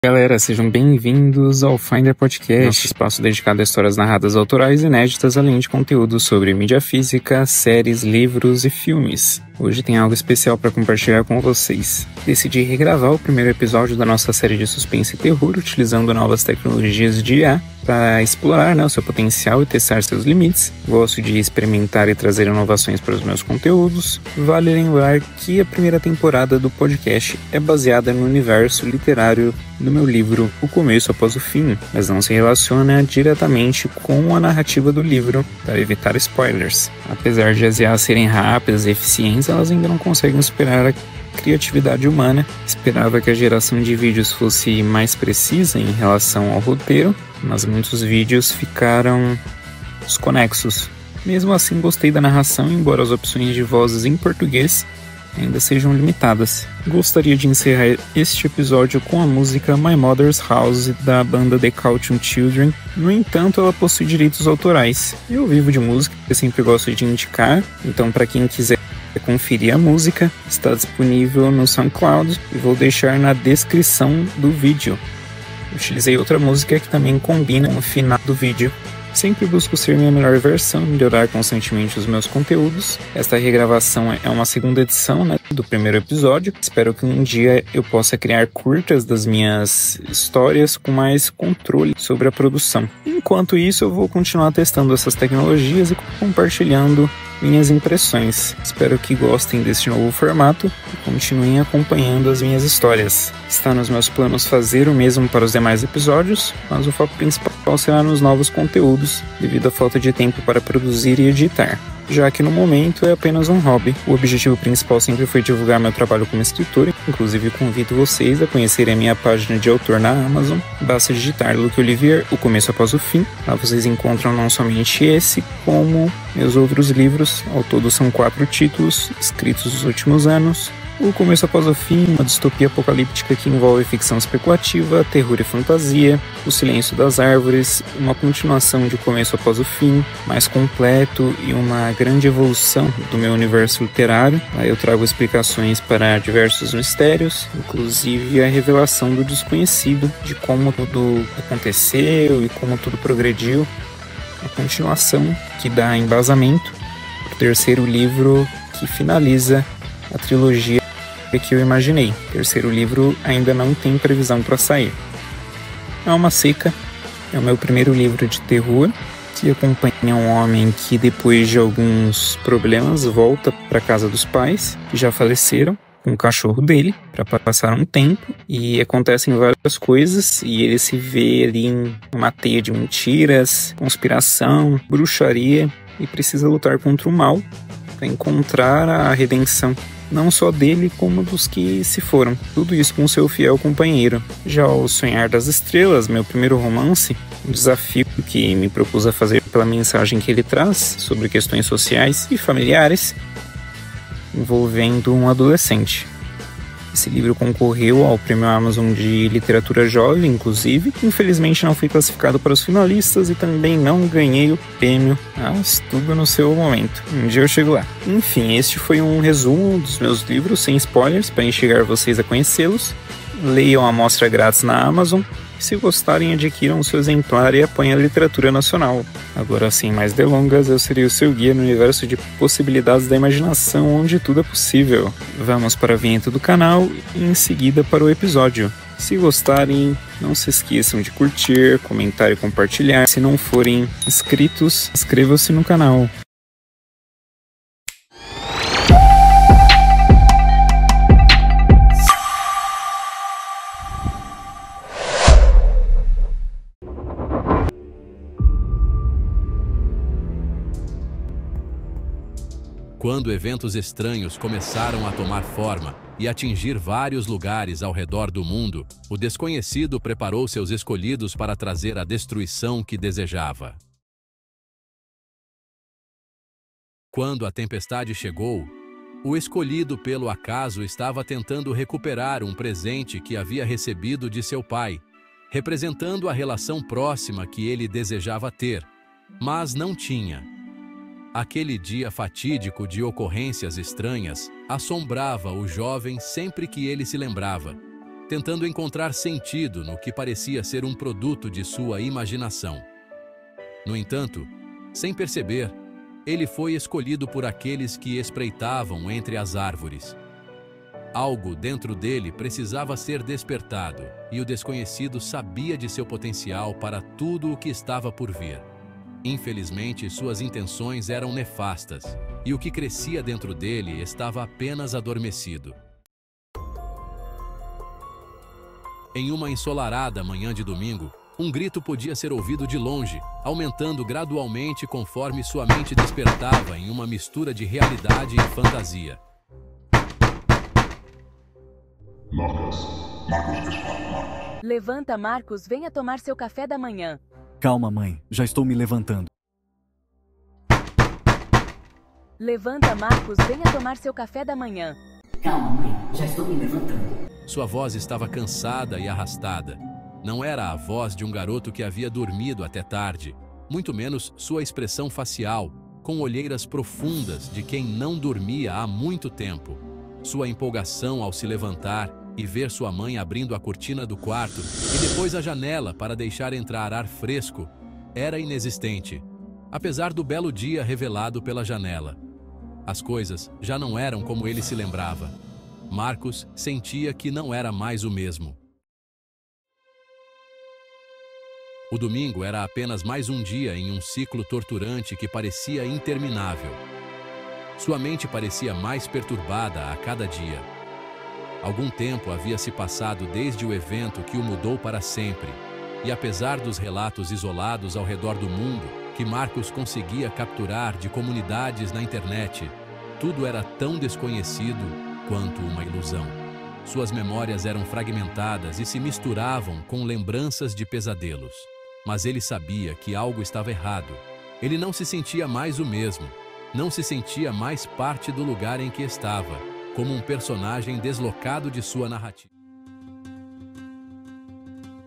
Galera, sejam bem-vindos ao Finder Podcast, nosso espaço dedicado a histórias narradas autorais inéditas, além de conteúdo sobre mídia física, séries, livros e filmes. Hoje tem algo especial para compartilhar com vocês. Decidi regravar o primeiro episódio da nossa série de suspense e terror, utilizando novas tecnologias de IA para explorar o seu potencial e testar seus limites. Gosto de experimentar e trazer inovações para os meus conteúdos. Vale lembrar que a primeira temporada do podcast é baseada no universo literário do meu livro O Começo Após o Fim, mas não se relaciona diretamente com a narrativa do livro, para evitar spoilers. Apesar de as IAs serem rápidas e eficientes, elas ainda não conseguem superar a criatividade humana. Esperava que a geração de vídeos fosse mais precisa em relação ao roteiro, mas muitos vídeos ficaram desconexos. Mesmo assim, gostei da narração, embora as opções de vozes em português ainda sejam limitadas. Gostaria de encerrar este episódio com a música My Mother's House da banda The Caution Children. No entanto, ela possui direitos autorais. Eu vivo de música, eu sempre gosto de indicar, então para quem quiser conferir a música, está disponível no SoundCloud e vou deixar na descrição do vídeo. Utilizei outra música que também combina com o final do vídeo. Sempre busco ser minha melhor versão, melhorar constantemente os meus conteúdos. Esta regravação é uma segunda edição do primeiro episódio. Espero que um dia eu possa criar curtas das minhas histórias com mais controle sobre a produção. Enquanto isso, eu vou continuar testando essas tecnologias e compartilhando minhas impressões. Espero que gostem deste novo formato e continuem acompanhando as minhas histórias. Está nos meus planos fazer o mesmo para os demais episódios, mas o foco principal será nos novos conteúdos, devido à falta de tempo para produzir e editar, já que no momento é apenas um hobby. O objetivo principal sempre foi divulgar meu trabalho como escritor, inclusive convido vocês a conhecerem a minha página de autor na Amazon. Basta digitar Luke Olivier, O Começo Após o Fim. Lá vocês encontram não somente esse, como meus outros livros. Ao todo são 4 títulos, escritos nos últimos anos. O Começo Após o Fim, uma distopia apocalíptica que envolve ficção especulativa, terror e fantasia. O Silêncio das Árvores, uma continuação de O Começo Após o Fim, mais completo e uma grande evolução do meu universo literário. Lá eu trago explicações para diversos mistérios, inclusive a revelação do desconhecido, de como tudo aconteceu e como tudo progrediu. A continuação que dá embasamento para o terceiro livro que finaliza a trilogia que eu imaginei. O terceiro livro ainda não tem previsão para sair. Alma Seca é o meu primeiro livro de terror, que acompanha um homem que depois de alguns problemas volta para a casa dos pais, que já faleceram, com o cachorro dele, para passar um tempo, e acontecem várias coisas, e ele se vê ali em uma teia de mentiras, conspiração, bruxaria, e precisa lutar contra o mal para encontrar a redenção, não só dele, como dos que se foram. Tudo isso com seu fiel companheiro. Já O Sonhar das Estrelas, meu primeiro romance, um desafio que me propus a fazer pela mensagem que ele traz sobre questões sociais e familiares, envolvendo um adolescente. Esse livro concorreu ao Prêmio Amazon de Literatura Jovem, inclusive. Infelizmente não fui classificado para os finalistas e também não ganhei o prêmio, mas tudo no seu momento. Um dia eu chego lá. Enfim, este foi um resumo dos meus livros, sem spoilers, para instigar vocês a conhecê-los. Leiam a amostra grátis na Amazon. Se gostarem, adquiram o seu exemplar e apoiem a literatura nacional. Agora, sem mais delongas, eu serei o seu guia no universo de possibilidades da imaginação, onde tudo é possível. Vamos para a vinheta do canal e em seguida para o episódio. Se gostarem, não se esqueçam de curtir, comentar e compartilhar. Se não forem inscritos, inscrevam-se no canal. Quando eventos estranhos começaram a tomar forma e atingir vários lugares ao redor do mundo, o desconhecido preparou seus escolhidos para trazer a destruição que desejava. Quando a tempestade chegou, o escolhido pelo acaso estava tentando recuperar um presente que havia recebido de seu pai, representando a relação próxima que ele desejava ter, mas não tinha. Aquele dia fatídico de ocorrências estranhas assombrava o jovem sempre que ele se lembrava, tentando encontrar sentido no que parecia ser um produto de sua imaginação. No entanto, sem perceber, ele foi escolhido por aqueles que espreitavam entre as árvores. Algo dentro dele precisava ser despertado, e o desconhecido sabia de seu potencial para tudo o que estava por vir. Infelizmente, suas intenções eram nefastas, e o que crescia dentro dele estava apenas adormecido. Em uma ensolarada manhã de domingo, um grito podia ser ouvido de longe, aumentando gradualmente conforme sua mente despertava em uma mistura de realidade e fantasia. Levanta, Marcos, venha tomar seu café da manhã. Calma, mãe, já estou me levantando. Levanta, Marcos, venha tomar seu café da manhã. Calma, mãe, já estou me levantando. Sua voz estava cansada e arrastada. Não era a voz de um garoto que havia dormido até tarde, muito menos sua expressão facial, com olheiras profundas de quem não dormia há muito tempo. Sua empolgação ao se levantar e ver sua mãe abrindo a cortina do quarto e depois a janela para deixar entrar ar fresco era inexistente, apesar do belo dia revelado pela janela. As coisas já não eram como ele se lembrava. Marcos sentia que não era mais o mesmo. O domingo era apenas mais um dia em um ciclo torturante que parecia interminável. Sua mente parecia mais perturbada a cada dia. Algum tempo havia se passado desde o evento que o mudou para sempre, e apesar dos relatos isolados ao redor do mundo que Marcos conseguia capturar de comunidades na internet, tudo era tão desconhecido quanto uma ilusão. Suas memórias eram fragmentadas e se misturavam com lembranças de pesadelos. Mas ele sabia que algo estava errado. Ele não se sentia mais o mesmo. Não se sentia mais parte do lugar em que estava, como um personagem deslocado de sua narrativa.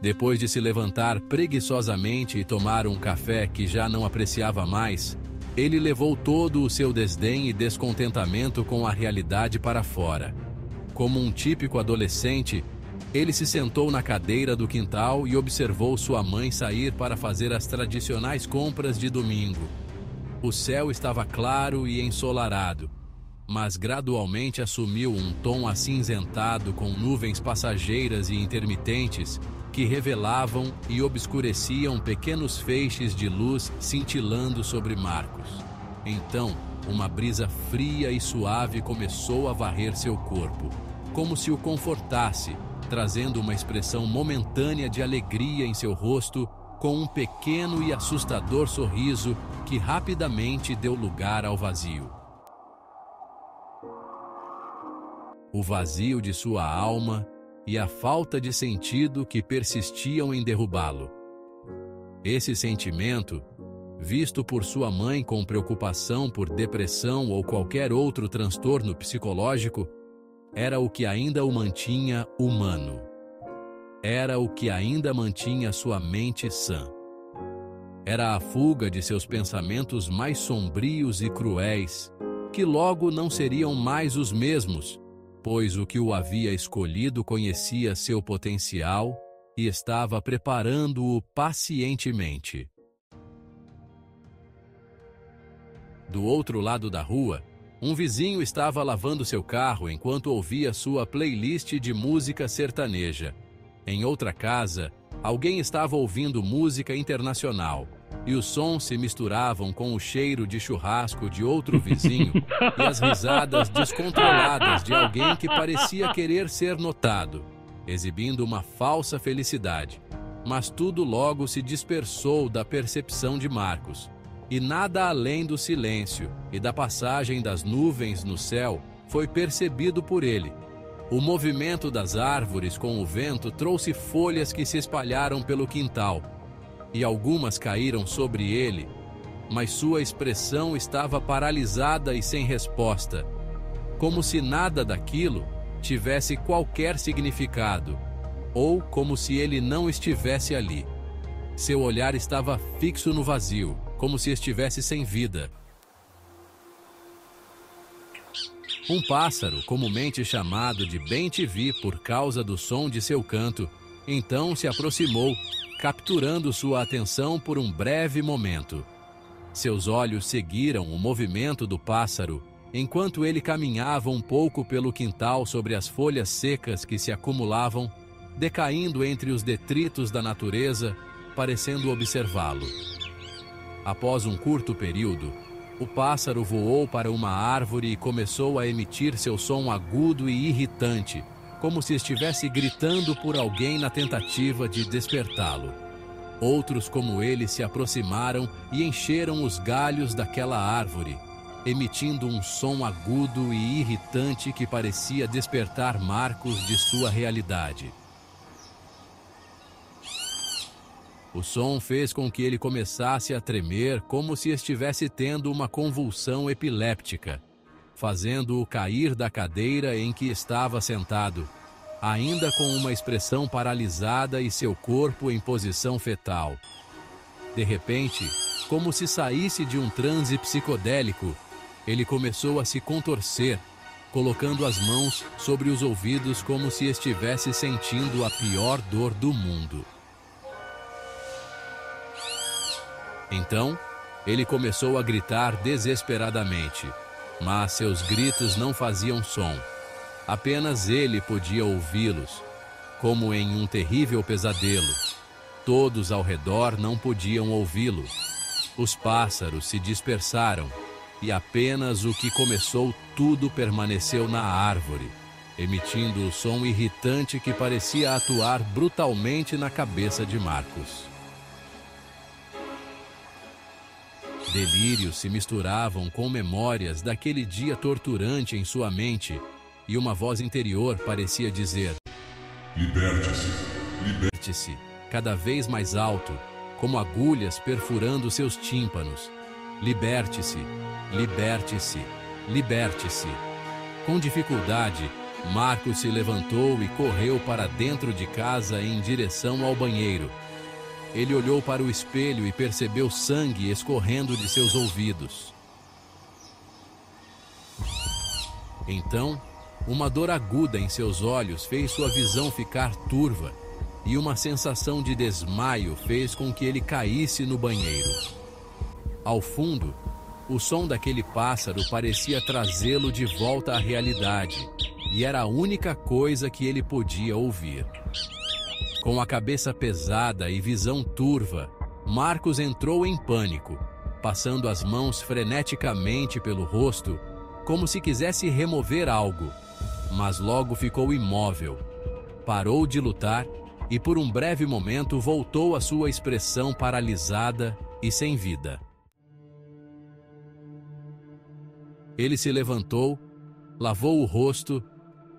Depois de se levantar preguiçosamente e tomar um café que já não apreciava mais, ele levou todo o seu desdém e descontentamento com a realidade para fora. Como um típico adolescente, ele se sentou na cadeira do quintal e observou sua mãe sair para fazer as tradicionais compras de domingo. O céu estava claro e ensolarado, mas gradualmente assumiu um tom acinzentado com nuvens passageiras e intermitentes que revelavam e obscureciam pequenos feixes de luz cintilando sobre Marcos. Então, uma brisa fria e suave começou a varrer seu corpo, como se o confortasse, trazendo uma expressão momentânea de alegria em seu rosto, com um pequeno e assustador sorriso que rapidamente deu lugar ao vazio. O vazio de sua alma e a falta de sentido que persistiam em derrubá-lo. Esse sentimento, visto por sua mãe com preocupação por depressão ou qualquer outro transtorno psicológico, era o que ainda o mantinha humano. Era o que ainda mantinha sua mente sã. Era a fuga de seus pensamentos mais sombrios e cruéis, que logo não seriam mais os mesmos, pois o que o havia escolhido conhecia seu potencial e estava preparando-o pacientemente. Do outro lado da rua, um vizinho estava lavando seu carro enquanto ouvia sua playlist de música sertaneja. Em outra casa, alguém estava ouvindo música internacional, e os sons se misturavam com o cheiro de churrasco de outro vizinho e as risadas descontroladas de alguém que parecia querer ser notado, exibindo uma falsa felicidade. Mas tudo logo se dispersou da percepção de Marcos, e nada além do silêncio e da passagem das nuvens no céu foi percebido por ele. O movimento das árvores com o vento trouxe folhas que se espalharam pelo quintal, e algumas caíram sobre ele, mas sua expressão estava paralisada e sem resposta, como se nada daquilo tivesse qualquer significado, ou como se ele não estivesse ali. Seu olhar estava fixo no vazio, como se estivesse sem vida. Um pássaro, comumente chamado de bem-te-vi por causa do som de seu canto, então se aproximou, capturando sua atenção por um breve momento. Seus olhos seguiram o movimento do pássaro, enquanto ele caminhava um pouco pelo quintal sobre as folhas secas que se acumulavam, decaindo entre os detritos da natureza, parecendo observá-lo. Após um curto período, o pássaro voou para uma árvore e começou a emitir seu som agudo e irritante, como se estivesse gritando por alguém na tentativa de despertá-lo. Outros como ele se aproximaram e encheram os galhos daquela árvore, emitindo um som agudo e irritante que parecia despertar Marcos de sua realidade. O som fez com que ele começasse a tremer como se estivesse tendo uma convulsão epiléptica, fazendo-o cair da cadeira em que estava sentado, ainda com uma expressão paralisada e seu corpo em posição fetal. De repente, como se saísse de um transe psicodélico, ele começou a se contorcer, colocando as mãos sobre os ouvidos como se estivesse sentindo a pior dor do mundo. Então, ele começou a gritar desesperadamente, mas seus gritos não faziam som. Apenas ele podia ouvi-los, como em um terrível pesadelo. Todos ao redor não podiam ouvi-lo. Os pássaros se dispersaram, e apenas o que começou tudo permaneceu na árvore, emitindo o som irritante que parecia atuar brutalmente na cabeça de Marcos. Delírios se misturavam com memórias daquele dia torturante em sua mente, e uma voz interior parecia dizer: liberte-se, liberte-se, cada vez mais alto, como agulhas perfurando seus tímpanos. Liberte-se, liberte-se, liberte-se. Com dificuldade, Marcos se levantou e correu para dentro de casa em direção ao banheiro. Ele olhou para o espelho e percebeu sangue escorrendo de seus ouvidos. Então, uma dor aguda em seus olhos fez sua visão ficar turva, e uma sensação de desmaio fez com que ele caísse no banheiro. Ao fundo, o som daquele pássaro parecia trazê-lo de volta à realidade, e era a única coisa que ele podia ouvir. Com a cabeça pesada e visão turva, Marcos entrou em pânico, passando as mãos freneticamente pelo rosto, como se quisesse remover algo, mas logo ficou imóvel. Parou de lutar e por um breve momento voltou à sua expressão paralisada e sem vida. Ele se levantou, lavou o rosto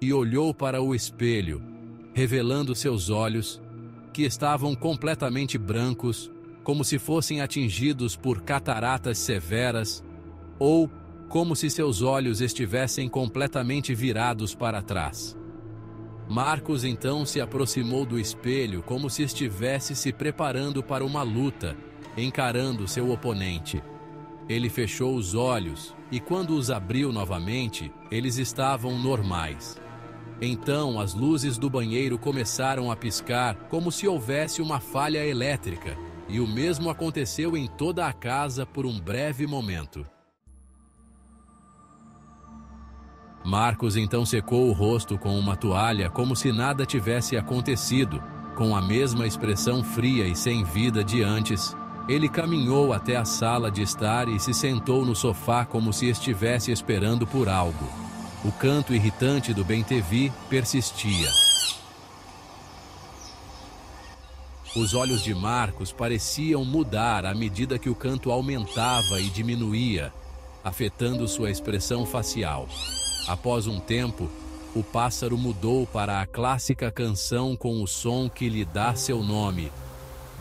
e olhou para o espelho, revelando seus olhos, que estavam completamente brancos, como se fossem atingidos por cataratas severas, ou como se seus olhos estivessem completamente virados para trás. Marcos então se aproximou do espelho como se estivesse se preparando para uma luta, encarando seu oponente. Ele fechou os olhos e, quando os abriu novamente, eles estavam normais. Então as luzes do banheiro começaram a piscar como se houvesse uma falha elétrica, e o mesmo aconteceu em toda a casa por um breve momento. Marcos então secou o rosto com uma toalha como se nada tivesse acontecido. Com a mesma expressão fria e sem vida de antes, ele caminhou até a sala de estar e se sentou no sofá como se estivesse esperando por algo. O canto irritante do bem-te-vi persistia. Os olhos de Marcos pareciam mudar à medida que o canto aumentava e diminuía, afetando sua expressão facial. Após um tempo, o pássaro mudou para a clássica canção com o som que lhe dá seu nome,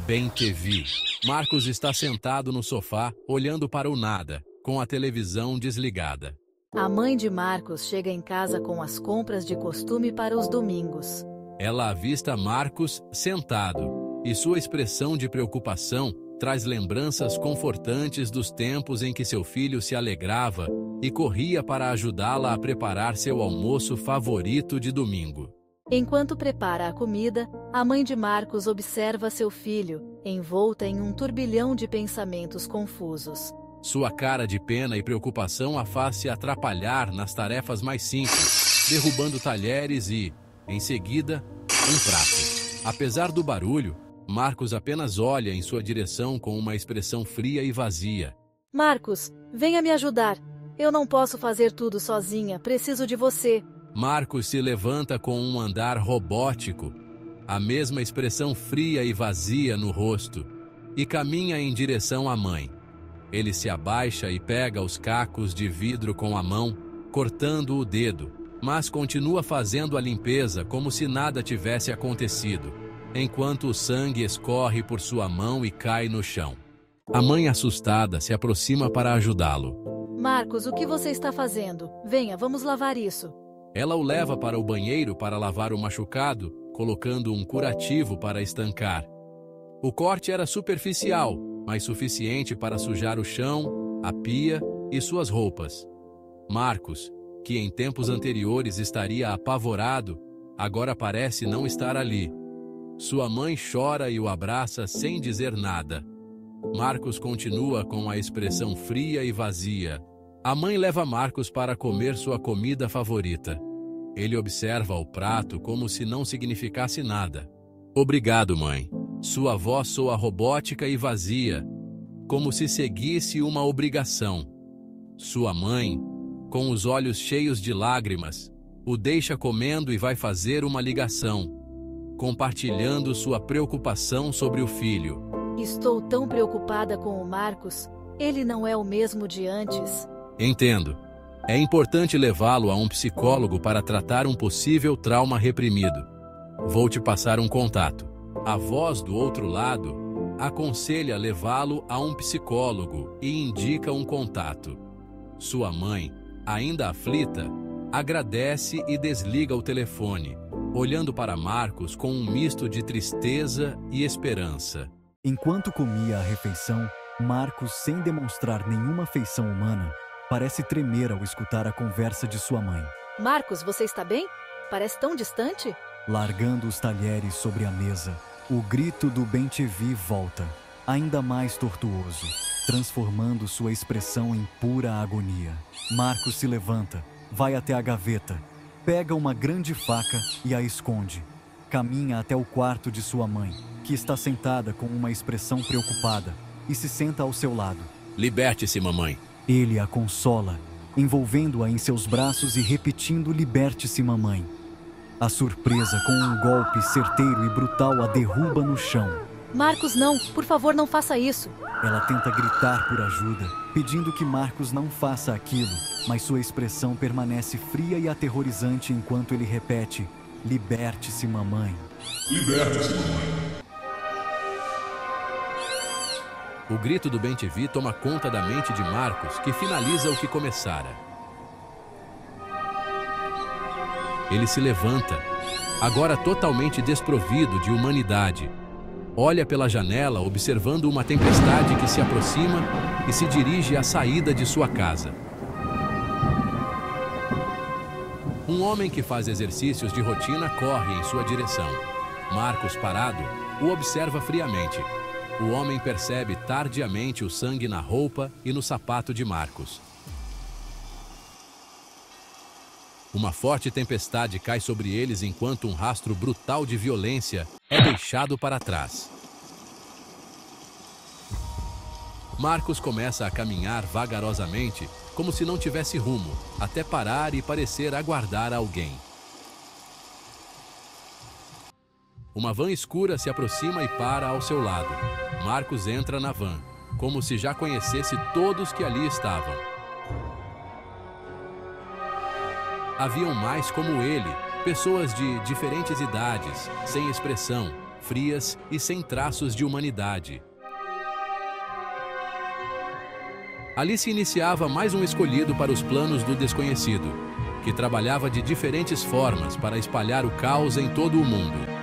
Bem-te-vi. Marcos está sentado no sofá, olhando para o nada, com a televisão desligada. A mãe de Marcos chega em casa com as compras de costume para os domingos. Ela avista Marcos sentado, e sua expressão de preocupação traz lembranças confortantes dos tempos em que seu filho se alegrava e corria para ajudá-la a preparar seu almoço favorito de domingo. Enquanto prepara a comida, a mãe de Marcos observa seu filho, envolta em um turbilhão de pensamentos confusos. Sua cara de pena e preocupação a faz se atrapalhar nas tarefas mais simples, derrubando talheres e, em seguida, um prato. Apesar do barulho, Marcos apenas olha em sua direção com uma expressão fria e vazia. Marcos, venha me ajudar. Eu não posso fazer tudo sozinha, preciso de você. Marcos se levanta com um andar robótico, a mesma expressão fria e vazia no rosto, e caminha em direção à mãe. Ele se abaixa e pega os cacos de vidro com a mão, cortando o dedo, mas continua fazendo a limpeza como se nada tivesse acontecido, enquanto o sangue escorre por sua mão e cai no chão. A mãe, assustada, se aproxima para ajudá-lo. Marcos, o que você está fazendo? Venha, vamos lavar isso. Ela o leva para o banheiro para lavar o machucado, colocando um curativo para estancar. O corte era superficial, mas suficiente para sujar o chão, a pia e suas roupas. Marcos, que em tempos anteriores estaria apavorado, agora parece não estar ali. Sua mãe chora e o abraça sem dizer nada. Marcos continua com a expressão fria e vazia. A mãe leva Marcos para comer sua comida favorita. Ele observa o prato como se não significasse nada. Obrigado, mãe. Sua voz soa robótica e vazia, como se seguisse uma obrigação. Sua mãe, com os olhos cheios de lágrimas, o deixa comendo e vai fazer uma ligação, compartilhando sua preocupação sobre o filho. Estou tão preocupada com o Marcos. Ele não é o mesmo de antes. Entendo. É importante levá-lo a um psicólogo para tratar um possível trauma reprimido. Vou te passar um contato. A voz do outro lado aconselha levá-lo a um psicólogo e indica um contato. Sua mãe, ainda aflita, agradece e desliga o telefone, olhando para Marcos com um misto de tristeza e esperança. Enquanto comia a refeição, Marcos, sem demonstrar nenhuma feição humana, parece tremer ao escutar a conversa de sua mãe. Marcos, você está bem? Parece tão distante? Largando os talheres sobre a mesa, o grito do bem-te-vi volta, ainda mais tortuoso, transformando sua expressão em pura agonia. Marcos se levanta, vai até a gaveta, pega uma grande faca e a esconde. Caminha até o quarto de sua mãe, que está sentada com uma expressão preocupada, e se senta ao seu lado. Liberte-se, mamãe. Ele a consola, envolvendo-a em seus braços e repetindo: liberte-se, mamãe. A surpresa, com um golpe certeiro e brutal, a derruba no chão. Marcos, não! Por favor, não faça isso! Ela tenta gritar por ajuda, pedindo que Marcos não faça aquilo, mas sua expressão permanece fria e aterrorizante enquanto ele repete: liberte-se, mamãe. Liberte-se, mamãe. O grito do bem-te-vi toma conta da mente de Marcos, que finaliza o que começara. Ele se levanta, agora totalmente desprovido de humanidade. Olha pela janela, observando uma tempestade que se aproxima e se dirige à saída de sua casa. Um homem que faz exercícios de rotina corre em sua direção. Marcos, parado, o observa friamente. O homem percebe tardiamente o sangue na roupa e no sapato de Marcos. Uma forte tempestade cai sobre eles enquanto um rastro brutal de violência é deixado para trás. Marcos começa a caminhar vagarosamente, como se não tivesse rumo, até parar e parecer aguardar alguém. Uma van escura se aproxima e para ao seu lado. Marcos entra na van, como se já conhecesse todos que ali estavam. Haviam mais como ele, pessoas de diferentes idades, sem expressão, frias e sem traços de humanidade. Ali se iniciava mais um escolhido para os planos do desconhecido, que trabalhava de diferentes formas para espalhar o caos em todo o mundo.